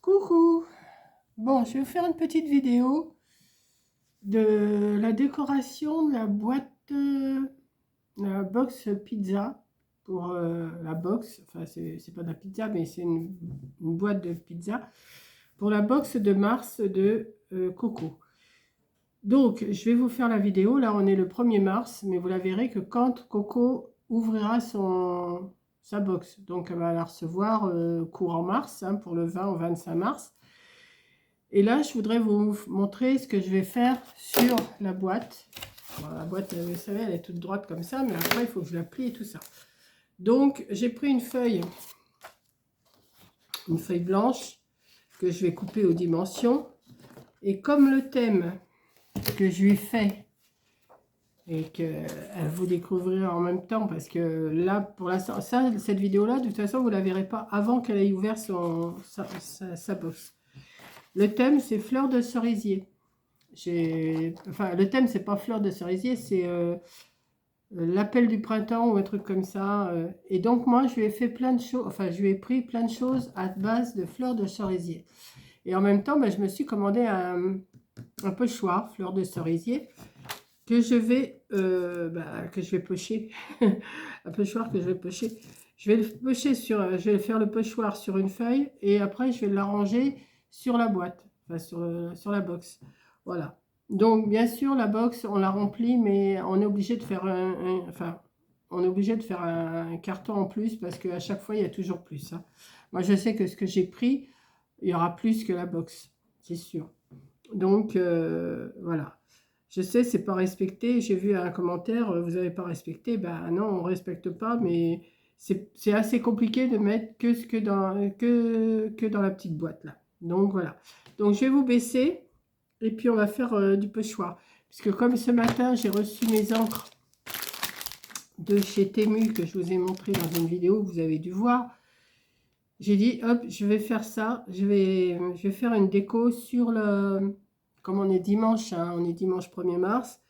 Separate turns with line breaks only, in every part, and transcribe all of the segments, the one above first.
Coucou! Bon, je vais vous faire une petite vidéo de la décoration de la boîte, la box pizza pour la box. Enfin, c'est pas de la pizza, mais c'est une boîte de pizza pour la box de mars de Coco. Donc, je vais vous faire la vidéo. Là, on est le 1er mars, mais vous la verrez que quand Coco ouvrira sa box. Donc, elle va la recevoir courant mars, hein, pour le 20 au 25 mars. Et là, je voudrais vous montrer ce que je vais faire sur la boîte. Bon, la boîte, vous savez, elle est toute droite comme ça, mais après, il faut que je la plie et tout ça. Donc, j'ai pris une feuille blanche que je vais couper aux dimensions. Et comme le thème que je lui fais et que vous découvrirez en même temps, parce que là, pour l'instant, cette vidéo-là, de toute façon, vous ne la verrez pas avant qu'elle ait ouvert sa box. Le thème, c'est fleurs de cerisier. Enfin, le thème, c'est pas fleurs de cerisier, c'est l'appel du printemps ou un truc comme ça. Et donc, moi, je lui ai fait plein de choses, enfin, je lui ai pris plein de choses à base de fleurs de cerisier. Et en même temps, je me suis commandé un pochoir, fleurs de cerisier, que je vais pocher. Un pochoir que je vais pocher. Je vais le pocher je vais faire le pochoir sur une feuille et après, je vais l'arranger sur la boîte, enfin, sur la box. Voilà. Donc, bien sûr, la box, on la remplit, mais on est obligé de faire un carton en plus parce qu'à chaque fois, il y a toujours plus, hein. Moi, je sais que ce que j'ai pris, il y aura plus que la box, c'est sûr. Donc, voilà. Je sais, c'est pas respecté. J'ai vu un commentaire, vous n'avez pas respecté. Ben non, on respecte pas, mais c'est assez compliqué de mettre que dans la petite boîte là. Donc, voilà. Donc, je vais vous baisser. Et puis on va faire du pochoir. Puisque comme ce matin, j'ai reçu mes encres de chez Temu que je vous ai montré dans une vidéo que vous avez dû voir. J'ai dit, hop, je vais faire ça. Je vais faire une déco sur le... Comme on est dimanche, hein, on est dimanche 1er mars.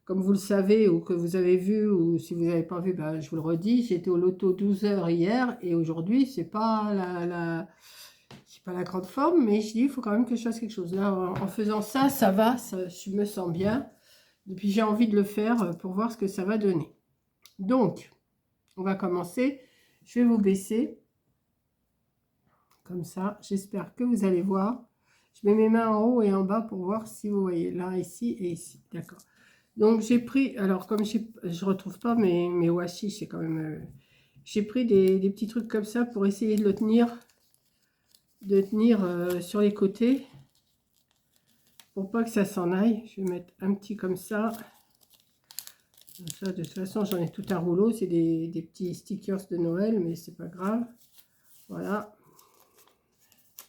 Comme vous le savez ou que vous avez vu, ou si vous n'avez pas vu, je vous le redis, j'étais au loto 12 heures hier. Et aujourd'hui, c'est pas pas la grande forme, mais je dis, il faut quand même que je fasse quelque chose. Là, en faisant ça, ça va, je me sens bien. Et puis, j'ai envie de le faire pour voir ce que ça va donner. Donc, on va commencer. Je vais vous baisser. Comme ça, j'espère que vous allez voir. Je mets mes mains en haut et en bas pour voir si vous voyez. Là, ici et ici. D'accord. Donc, j'ai pris... Alors, comme je ne retrouve pas mes washi, c'est quand même... j'ai pris des petits trucs comme ça pour essayer de le tenir... sur les côtés pour pas que ça s'en aille. Je vais mettre un petit comme ça. Ça, de toute façon, j'en ai tout un rouleau. C'est des petits stickers de Noël, mais c'est pas grave. Voilà.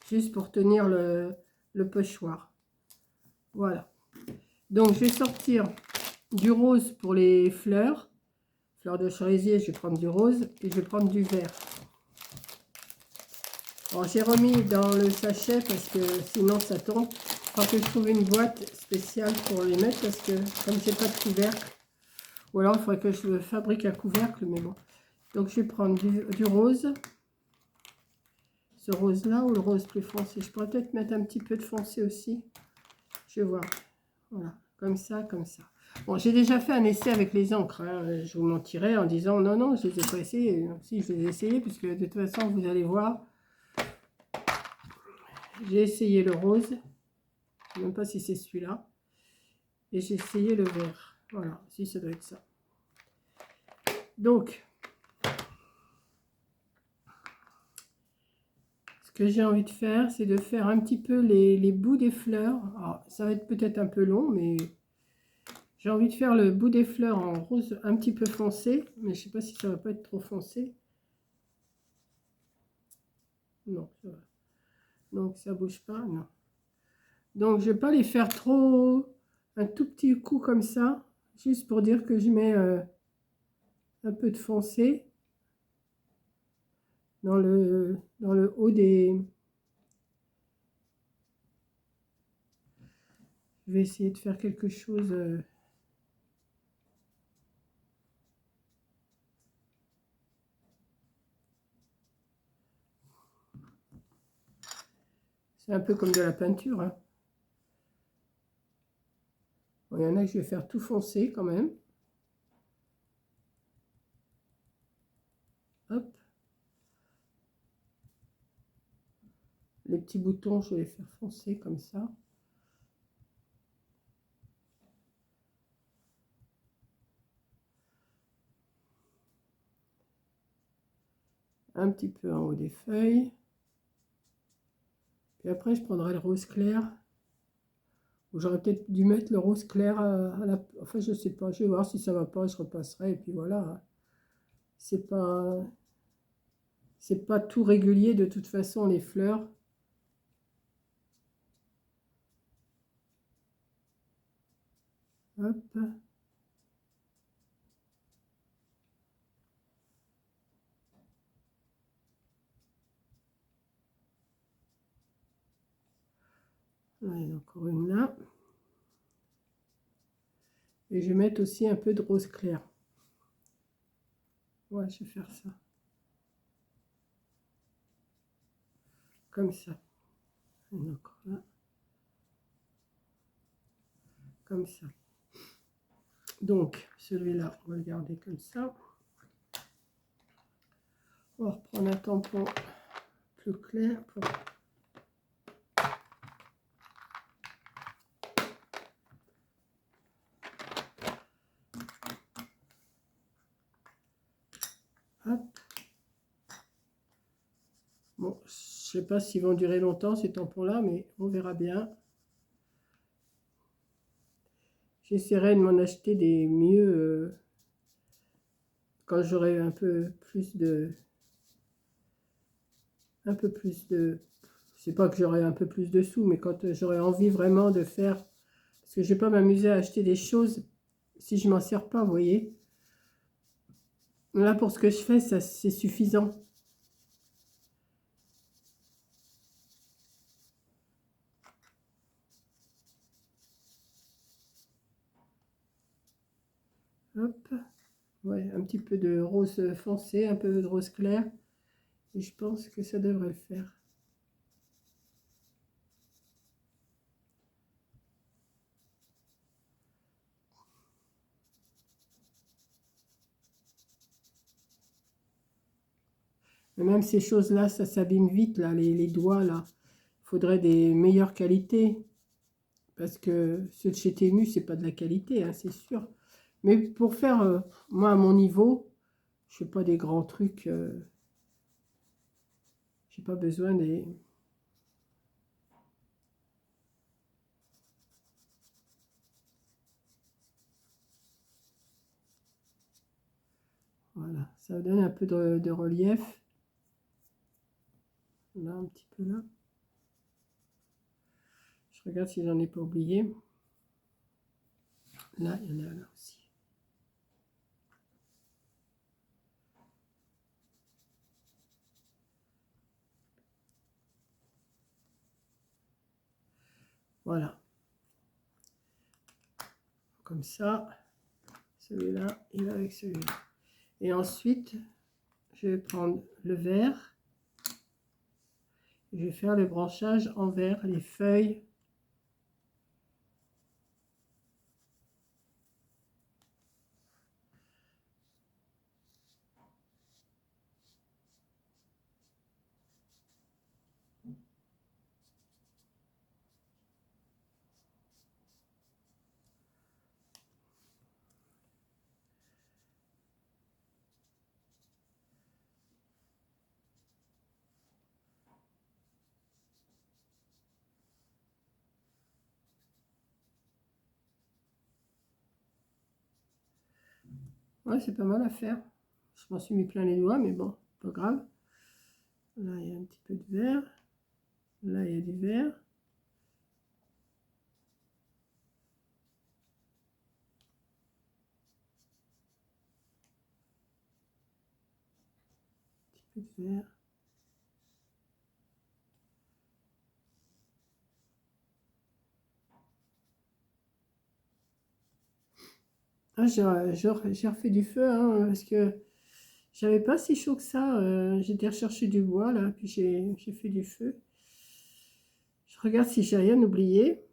Juste pour tenir le pochoir. Voilà. Donc, je vais sortir du rose pour les fleurs. Fleurs de cerisier, je vais prendre du rose et je vais prendre du vert. Alors, j'ai remis dans le sachet parce que sinon ça tombe. Il faut que je trouve une boîte spéciale pour les mettre parce que comme j'ai pas de couvercle, ou alors il faudrait que je fabrique un couvercle, mais bon. Donc je vais prendre du rose. Ce rose là ou le rose plus foncé. Je pourrais peut-être mettre un petit peu de foncé aussi. Je vais voir. Voilà, comme ça, comme ça. Bon, j'ai déjà fait un essai avec les encres, hein. Je vous mentirais en disant non, non, je les ai pas essayés. Si, je les ai essayés, puisque de toute façon, vous allez voir. J'ai essayé le rose. Je ne sais même pas si c'est celui-là. Et j'ai essayé le vert. Voilà, si ça doit être ça. Donc, ce que j'ai envie de faire, c'est de faire un petit peu les bouts des fleurs. Alors, ça va être peut-être un peu long, mais j'ai envie de faire le bout des fleurs en rose un petit peu foncé. Mais je ne sais pas si ça va pas être trop foncé. Non, ça va. Donc, ça bouge pas, non. Donc, je ne vais pas les faire trop... Un tout petit coup comme ça. Juste pour dire que je mets un peu de foncé dans le haut des... Je vais essayer de faire quelque chose... C'est un peu comme de la peinture, hein. Bon, il y en a que je vais faire tout foncé quand même. Hop. Les petits boutons, je vais les faire foncer comme ça. Un petit peu en haut des feuilles. Puis après, je prendrai le rose clair. J'aurais peut-être dû mettre le rose clair à la... Enfin, je sais pas. Je vais voir si ça va pas, je repasserai. Et puis voilà. C'est pas... C'est pas tout régulier de toute façon, les fleurs. Hop. Là, il y en a encore une là. Et je vais mettre aussi un peu de rose clair. Ouais, je vais faire ça. Comme ça. Il y en a encore là. Comme ça. Donc, celui-là, on va le garder comme ça. On va reprendre un tampon plus clair pour... Hop. Bon, je sais pas s'ils vont durer longtemps ces tampons-là, mais on verra bien. J'essaierai de m'en acheter des mieux quand j'aurai un peu plus de... C'est pas que j'aurai un peu plus de sous, mais quand j'aurai envie vraiment de faire... Parce que je vais pas m'amuser à acheter des choses si je m'en sers pas, vous voyez. Là, pour ce que je fais, ça c'est suffisant. Hop. Ouais, un petit peu de rose foncé, un peu de rose clair. Et je pense que ça devrait le faire. Mais même ces choses-là, ça s'abîme vite, là, les doigts, là. Il faudrait des meilleures qualités. Parce que ceux de chez Temu, c'est pas de la qualité, hein, c'est sûr. Mais pour faire, moi, à mon niveau, je fais pas des grands trucs. J'ai pas besoin des... Voilà, ça donne un peu de relief. Là, un petit peu là. Je regarde si j'en ai pas oublié. Là, il y en a là aussi. Voilà. Comme ça. Celui-là, il va avec celui-là. Et ensuite, je vais prendre le vert. Je vais faire le branchage en vert, les feuilles. Ouais, c'est pas mal à faire. Je m'en suis mis plein les doigts, mais bon, pas grave. Là, il y a un petit peu de vert. Là, il y a du vert. Un petit peu de vert. Ah, j'ai refait du feu, hein, parce que j'avais pas si chaud que ça. J'étais rechercher du bois, là, puis j'ai fait du feu. regarde si j'ai rien oublié.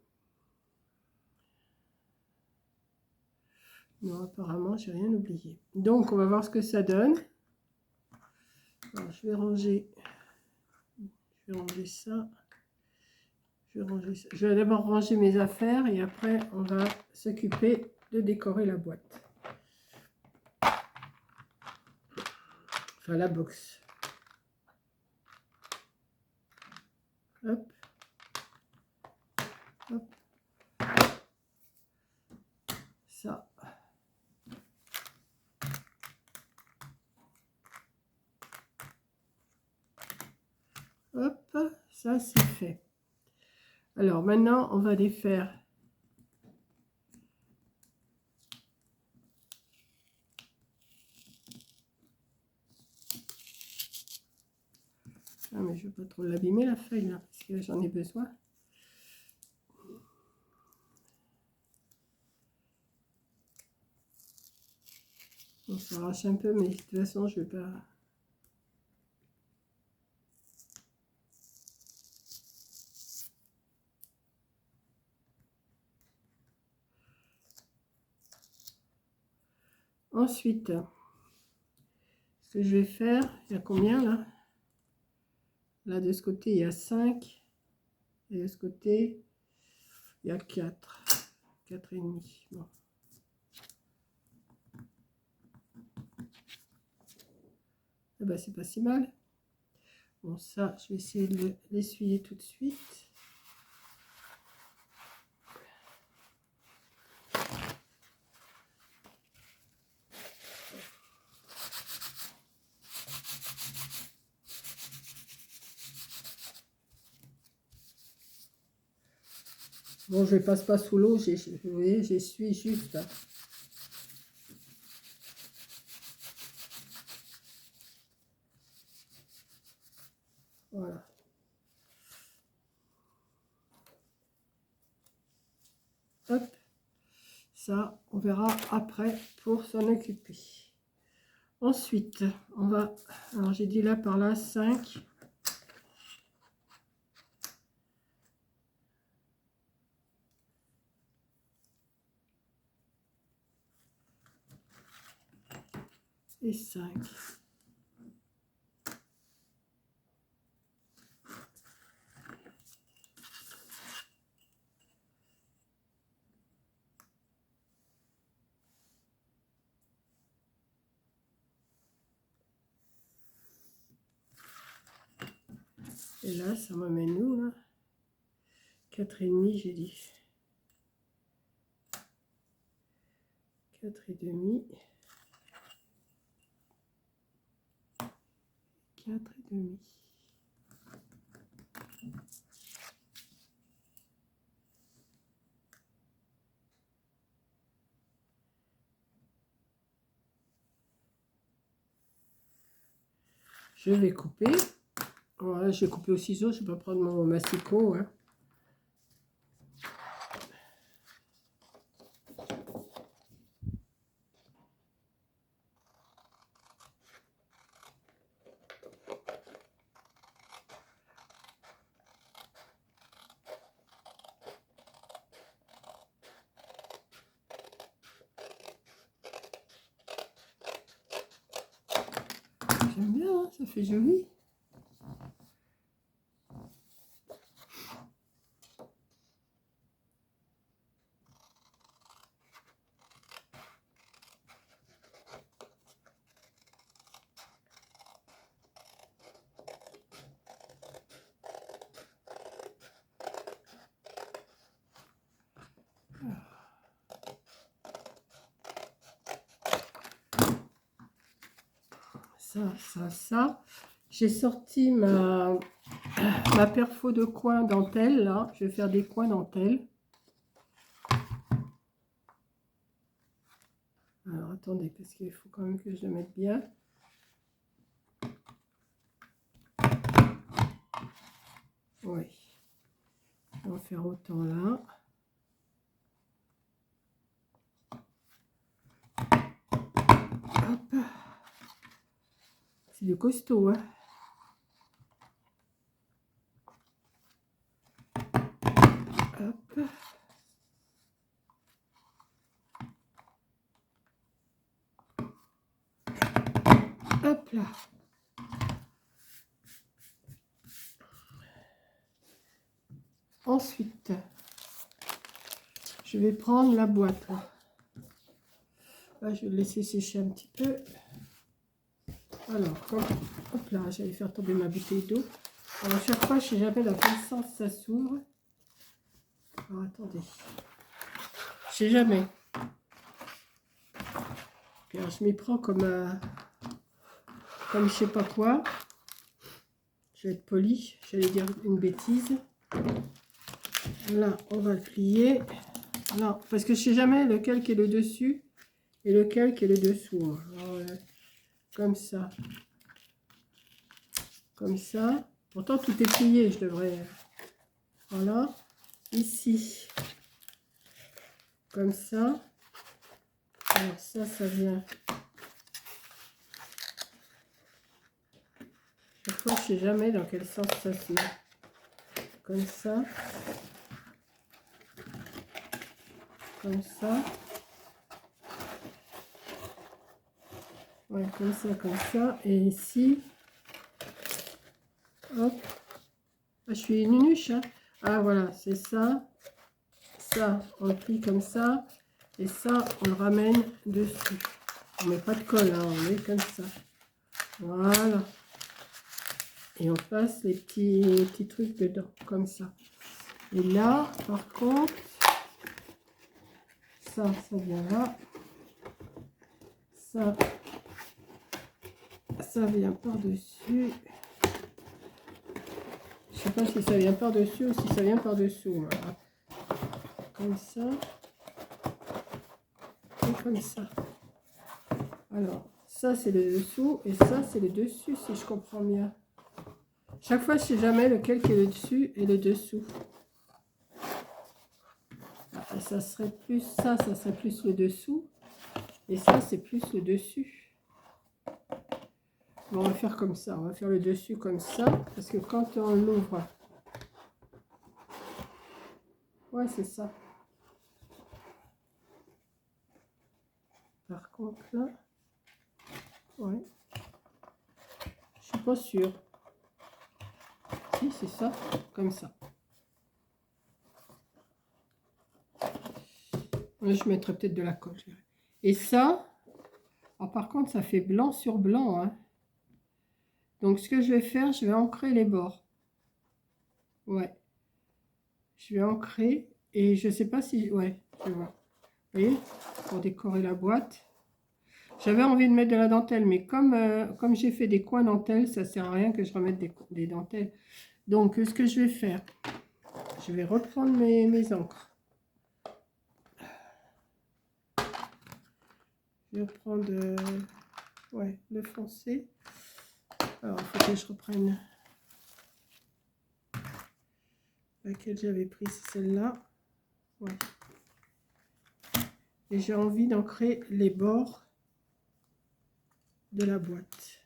Non, apparemment, j'ai rien oublié. Donc, on va voir ce que ça donne. Alors, je vais ranger ça. Je vais d'abord ranger mes affaires et après, on va s'occuper de décorer la boîte. Enfin, la box. Hop. Hop. Ça. Hop. Ça, c'est fait. Alors, maintenant, on va les faire. Ah, mais je ne veux pas trop l'abîmer, la feuille, là, parce que j'en ai besoin. On s'arrache un peu, mais de toute façon, je ne vais pas... Ensuite, ce que je vais faire, il y a combien, là? Là, de ce côté, il y a 5. Et de ce côté, il y a 4. 4 et demi. Bon. Eh ben, c'est pas si mal. Bon, ça, je vais essayer de l'essuyer tout de suite. Bon, je ne passe pas sous l'eau, vous voyez, j'essuie juste. Voilà. Hop. Ça, on verra après pour s'en occuper. Ensuite, on va... Alors, j'ai dit là, par là, 5. Et 5. Et là, ça m'amène où, là? 4 et demi, j'ai dit. 4 et demi. 4 et demi. Je vais couper. Voilà, je vais couper au ciseau, je ne vais pas prendre mon massicot. Hein. J'aime bien, hein, ça fait joli. Ça. J'ai sorti ma perfo de coin dentelle, là. Je vais faire des coins dentelle. Alors, attendez, parce qu'il faut quand même que je le mette bien. Oui. On va faire autant là. Hop. C'est du costaud, hein. Hop. Hop là. Ensuite, je vais prendre la boîte. Là, je vais le laisser sécher un petit peu. Alors, hop là, j'allais faire tomber ma bouteille d'eau. Alors, à chaque fois, je ne sais jamais dans quel sens ça s'ouvre. Alors, attendez. Je ne sais jamais. Puis, alors, je m'y prends comme je ne sais pas quoi. Je vais être poli. J'allais dire une bêtise. Là, on va le plier. Non, parce que je ne sais jamais lequel qui est le dessus et lequel qui est le dessous. Alors, comme ça. Comme ça. Pourtant, tout est plié. Je devrais... Voilà. Ici. Comme ça. Alors ça, ça vient. Chaque fois, je ne sais jamais dans quel sens ça se met. Comme ça. Comme ça. Ouais, comme ça, comme ça. Et ici. Hop. Ah, je suis nunuche, hein. Ah, voilà, c'est ça. Ça, on le plie comme ça. Et ça, on le ramène dessus. On ne met pas de colle, hein, on met comme ça. Voilà. Et on passe les petits trucs dedans, comme ça. Et là, par contre, ça vient là. Ça vient par-dessus. Je sais pas si ça vient par-dessus ou si ça vient par-dessous. Voilà. Comme ça. Et comme ça. Alors, ça c'est le dessous et ça c'est le dessus, si je comprends bien. Chaque fois, je ne sais jamais lequel qui est le dessus et le dessous. Ah, ça serait plus ça serait plus le dessous. Et ça, c'est plus le dessus. Bon, on va faire comme ça. On va faire le dessus comme ça. Parce que quand on l'ouvre... Ouais, c'est ça. Par contre, là... Ouais. Je suis pas sûre. Si, c'est ça. Comme ça. Là, je mettrai peut-être de la colle. Et ça... Alors, par contre, ça fait blanc sur blanc, hein. Donc, ce que je vais faire, je vais ancrer les bords. Ouais. Je vais ancrer. Et je sais pas si... Ouais, je vois. Vous voyez, pour décorer la boîte. J'avais envie de mettre de la dentelle, mais comme j'ai fait des coins dentelle, ça sert à rien que je remette des dentelles. Donc, ce que je vais faire, je vais reprendre mes encres. Je vais reprendre ouais, le foncé. Alors, il faut que je reprenne laquelle j'avais pris, c'est celle-là. Ouais. Et j'ai envie d'ancrer les bords de la boîte.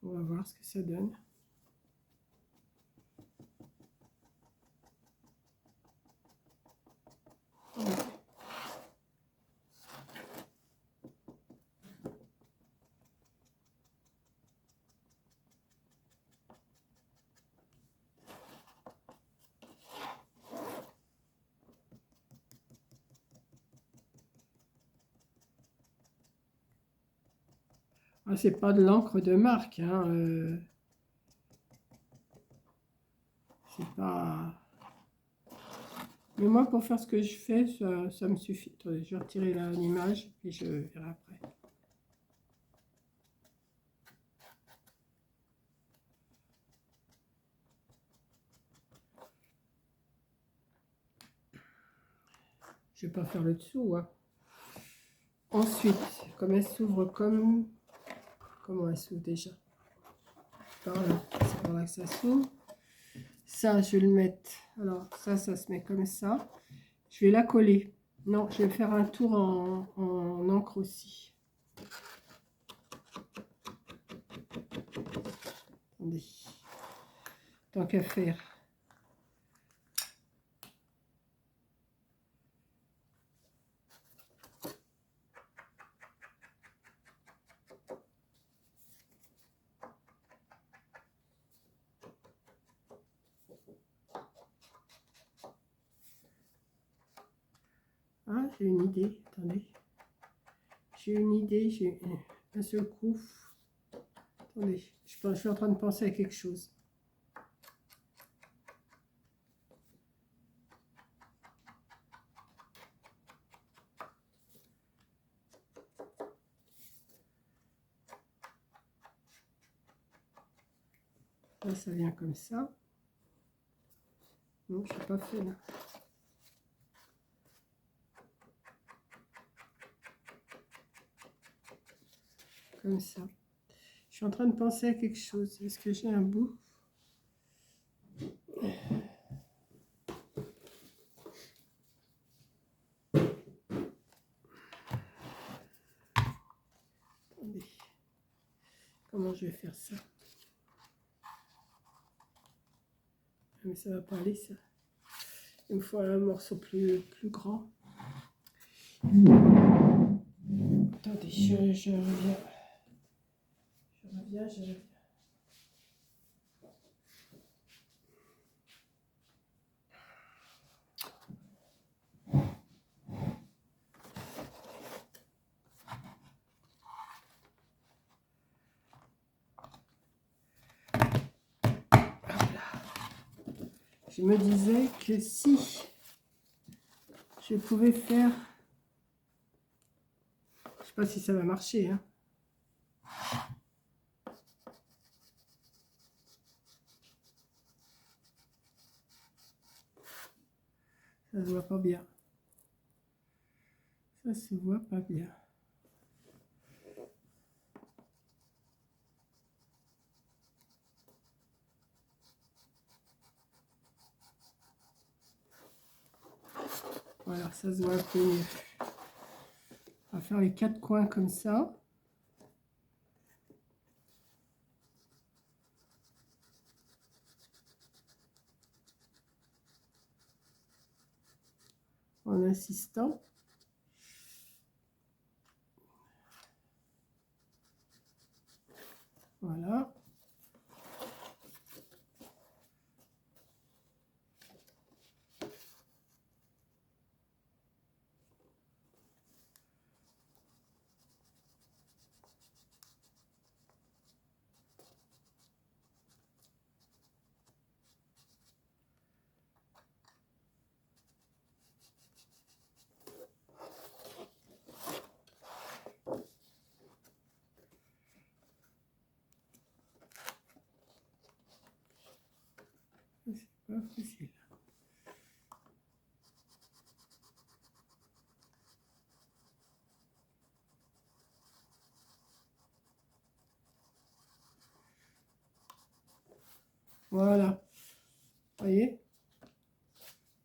On va voir ce que ça donne. Ouais. Ah, c'est pas de l'encre de marque, hein. C'est pas... Mais moi, pour faire ce que je fais, ça me suffit. Attendez, je vais retirer l'image, puis je verrai après. Je ne vais pas faire le dessous, hein. Ensuite, comme elle s'ouvre comme... Comment elle s'ouvre déjà? Par là. C'est par là que ça s'ouvre. Ça, je vais le mettre... Alors, ça se met comme ça. Je vais la coller. Non, je vais faire un tour en encre aussi. Attendez. Tant qu'à faire. Ah, j'ai une idée. Attendez. J'ai une idée. J'ai un seul coup. Attendez. Je suis en train de penser à quelque chose. Là, ça vient comme ça. Non, je n'ai pas fait là. Comme ça. Je suis en train de penser à quelque chose. Est-ce que j'ai un bout? Attendez. Comment je vais faire ça? Mais ça va pas aller ça. Il me faut un morceau plus grand. Attendez, je reviens. Je reviens. Je me disais que si je pouvais faire... Je sais pas si ça va marcher, hein. Ça se voit pas bien. Ça se voit pas bien. Voilà, ça se voit un peu mieux. On va faire les 4 coins comme ça. En insistant. Voilà. C'est pas facile. Voilà. Vous voyez?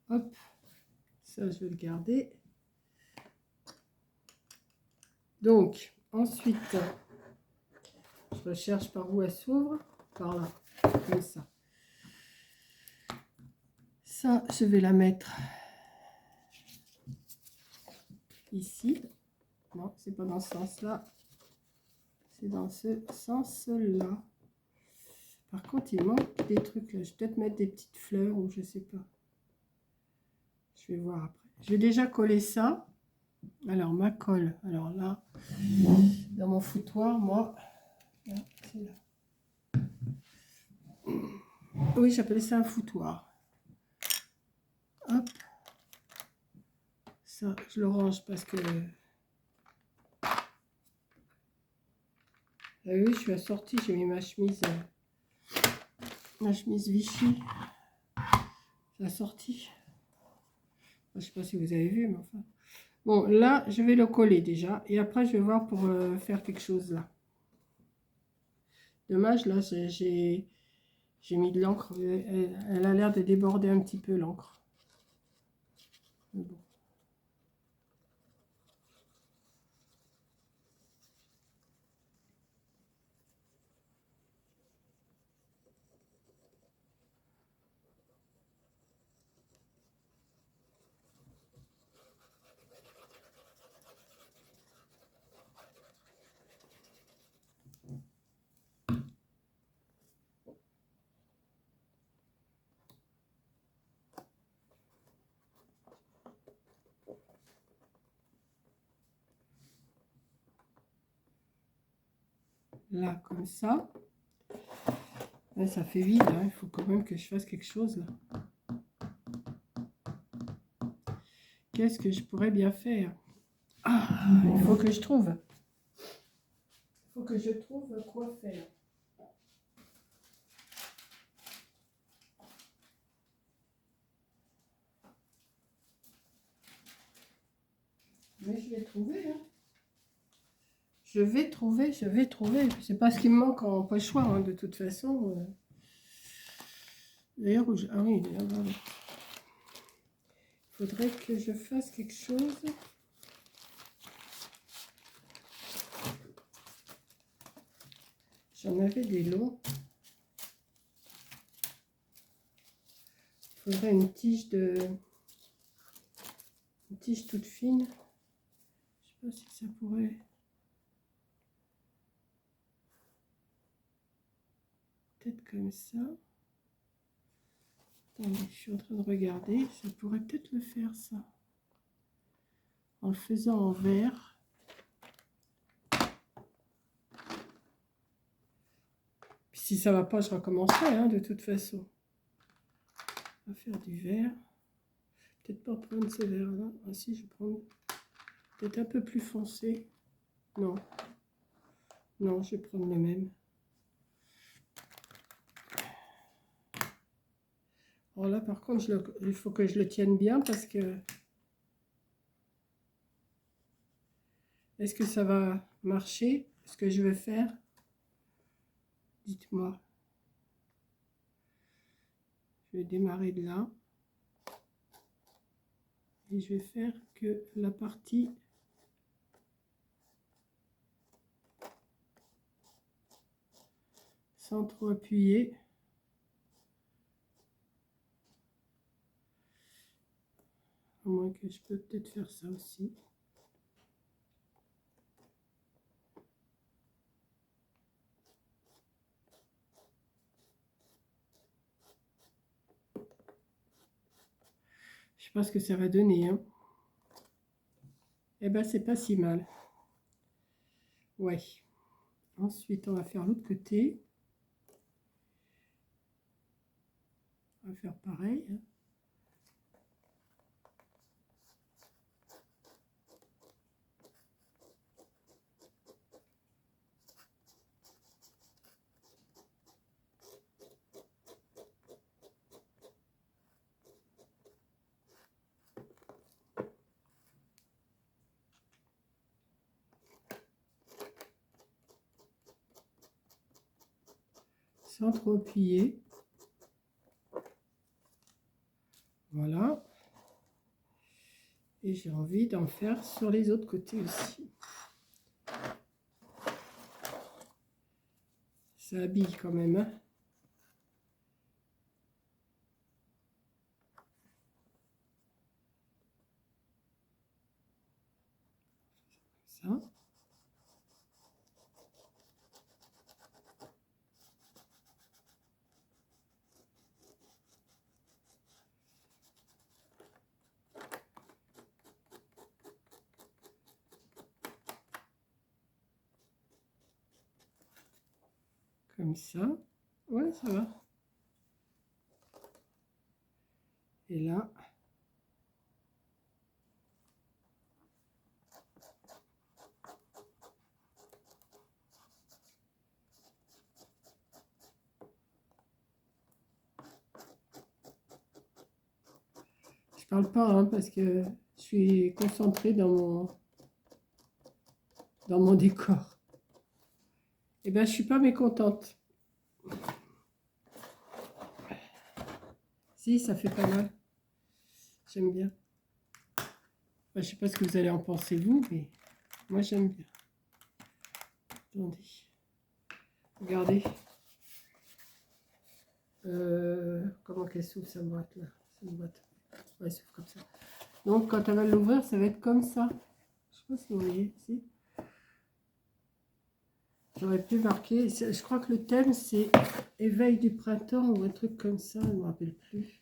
Hop. Ça, je vais le garder. Donc, ensuite, je recherche par où elle s'ouvre. Par là. Comme ça. Ça, je vais la mettre ici. Non, c'est pas dans ce sens-là. C'est dans ce sens-là. Par contre, il manque des trucs là. Je vais peut-être mettre des petites fleurs ou je sais pas. Je vais voir après. Je vais déjà coller ça. Alors, ma colle. Alors là, dans mon foutoir, moi, là, c'est là. Oui, j'appelais ça un foutoir. Hop. Ça, je le range parce que... Ah oui, je suis assortie, j'ai mis ma chemise Vichy. C'est assortie. Je ne sais pas si vous avez vu, mais enfin... Bon, là, je vais le coller déjà. Et après, je vais voir pour faire quelque chose là. Dommage, là, j'ai mis de l'encre. Elle a l'air de déborder un petit peu, l'encre. Bon. là, comme ça. Là, ça fait vide, hein. Il faut quand même que je fasse quelque chose, là. Qu'est-ce que je pourrais bien faire? Ah, il faut que je trouve. Il faut que je trouve quoi faire. Mais je vais trouver, hein. Je vais trouver. C'est pas ce qui me manque en pochoir, hein, de toute façon. D'ailleurs, ah oui, d'ailleurs, voilà. Il faudrait que je fasse quelque chose. J'en avais des longs. Il faudrait une tige toute fine. Je sais pas si ça pourrait. Peut-être comme ça. Attendez, je suis en train de regarder. Ça pourrait peut-être le faire, ça. En le faisant en vert. Puis si ça va pas, je recommencerai, hein, de toute façon. On va faire du vert. Peut-être pas prendre ces verts-là. Ah si, je vais prendre peut-être un peu plus foncé. Non. Non, je vais prendre le même. Alors là, par contre, il faut que je le tienne bien parce que... Est-ce que ça va marcher, ce que je vais faire? Dites-moi. Je vais démarrer de là. Et je vais faire que la partie... sans trop appuyer. À moins que je peux peut-être faire ça aussi. Je sais pas ce que ça va donner, hein. Eh ben, c'est pas si mal. Ouais. Ensuite, on va faire l'autre côté. On va faire pareil, hein. Sans trop appuyer. Voilà. Et j'ai envie d'en faire sur les autres côtés aussi. Ça habille quand même, hein. Ça. Comme ça. Ouais, ça va. Et là, je parle pas, hein, parce que je suis concentrée dans mon décor. Et ben, je suis pas mécontente. Si, ça fait pas mal. J'aime bien. Je sais pas ce que vous allez en penser, vous, mais moi, j'aime bien. Attendez. Regardez. Comment qu'elle s'ouvre, sa boîte, là? C'est une boîte. Ouais, elle s'ouvre comme ça. Donc, quand elle va l'ouvrir, ça va être comme ça. Je sais pas si vous voyez, si. J'aurais pu marquer, je crois que le thème, c'est éveil du printemps ou un truc comme ça, je ne me rappelle plus.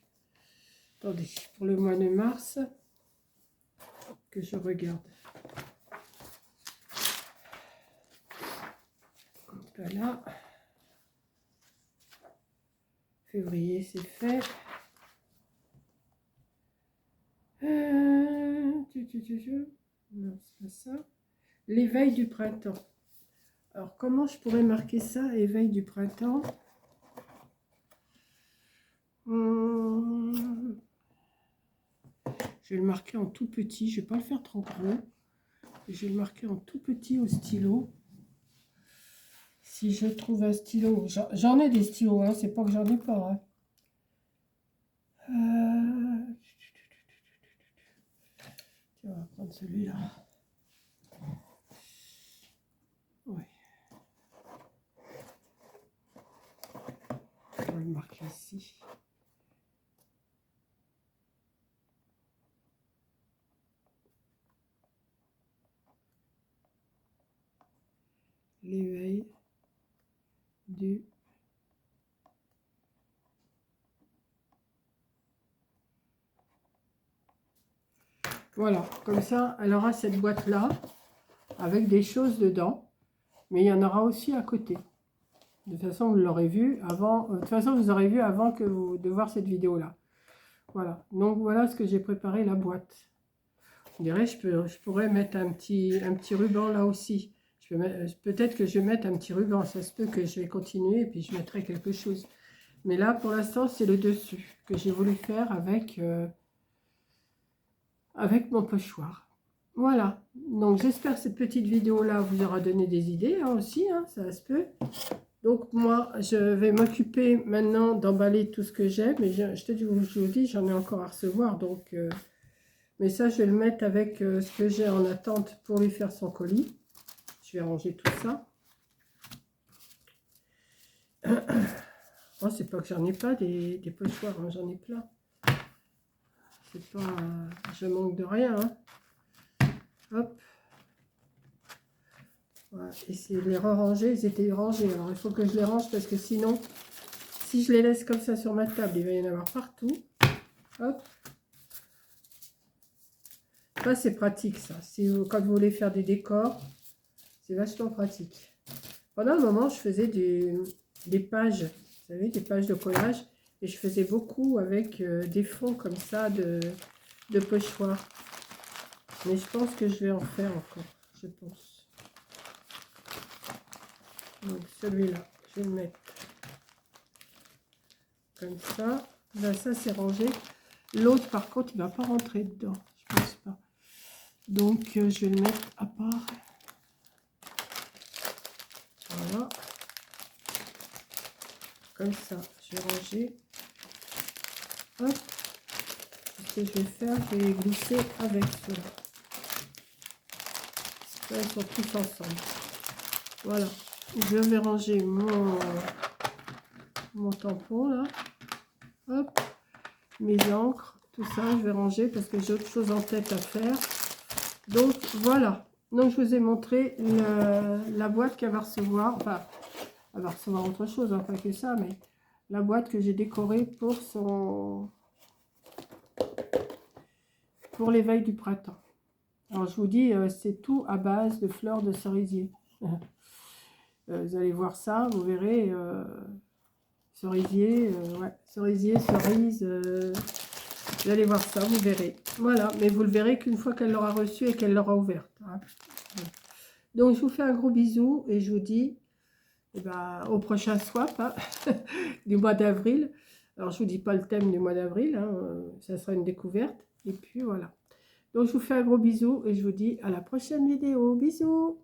Attendez, pour le mois de mars, que je regarde. Voilà. Février, c'est fait. Non, c'est pas ça. L'éveil du printemps. Alors, comment je pourrais marquer ça, éveil du printemps? Je vais le marquer en tout petit. Je ne vais pas le faire trop gros. Je vais le marquer en tout petit au stylo. Si je trouve un stylo, j'en ai des stylos, hein, c'est pas que j'en ai pas. Hein. On va prendre celui-là. Oui. On va le marquer ici. L'éveil du voilà, comme ça, elle aura cette boîte-là avec des choses dedans, mais il y en aura aussi à côté. De toute façon, vous l'aurez vu avant. De toute façon, vous aurez vu avant de voir cette vidéo-là. Voilà. Donc voilà ce que j'ai préparé la boîte. On dirait je pourrais mettre un petit ruban là aussi. Peut-être que je vais mettre un petit ruban. Ça se peut que je vais continuer et puis je mettrai quelque chose. Mais là, pour l'instant, c'est le dessus que j'ai voulu faire avec mon pochoir. Voilà. Donc j'espère que cette petite vidéo-là vous aura donné des idées hein, aussi. Hein, ça se peut. Donc moi, je vais m'occuper maintenant d'emballer tout ce que j'ai. Mais je vous dis, j'en ai encore à recevoir. Donc, mais ça, je vais le mettre avec ce que j'ai en attente pour lui faire son colis. Je vais ranger tout ça. Oh, c'est pas que j'en ai pas des pochoirs, hein, j'en ai plein. C'est pas... je manque de rien. Hein. Hop. Voilà. Et c'est les ranger, ils étaient rangés. Alors il faut que je les range parce que sinon, si je les laisse comme ça sur ma table, il va y en avoir partout. Hop. Ça c'est pratique ça. Quand vous voulez faire des décors, c'est vachement pratique. Pendant un moment, je faisais des pages, vous savez, des pages de collage. Et je faisais beaucoup avec des fonds comme ça de pochoirs. Mais je pense que je vais en faire encore, je pense. Donc celui-là, je vais le mettre comme ça. Là, ça c'est rangé. L'autre, par contre, il ne va pas rentrer dedans. Je pense pas. Donc, je vais le mettre à part. Voilà. Comme ça, je vais ranger. Hop. Ce que je vais faire, je vais les glisser avec cela. Là, ils sont tous ensemble. Voilà. Je vais ranger mon tampon là. Hop. Mes encres. Tout ça, je vais ranger parce que j'ai autre chose en tête à faire. Donc, voilà. Donc, je vous ai montré la boîte qu'elle va recevoir. Enfin, elle va recevoir autre chose, hein, pas que ça, mais la boîte que j'ai décorée pour l'éveil du printemps. Alors, je vous dis, c'est tout à base de fleurs de cerisier. Vous allez voir ça, vous verrez. Cerisier, ouais, cerisier, cerise. Vous allez voir ça, vous verrez. Voilà, mais vous le verrez qu'une fois qu'elle l'aura reçue et qu'elle l'aura ouverte. Hein. Donc, je vous fais un gros bisou et je vous dis eh ben, au prochain swap hein, du mois d'avril. Alors, je ne vous dis pas le thème du mois d'avril, hein, ça sera une découverte. Et puis, voilà. Donc, je vous fais un gros bisou et je vous dis à la prochaine vidéo. Bisous!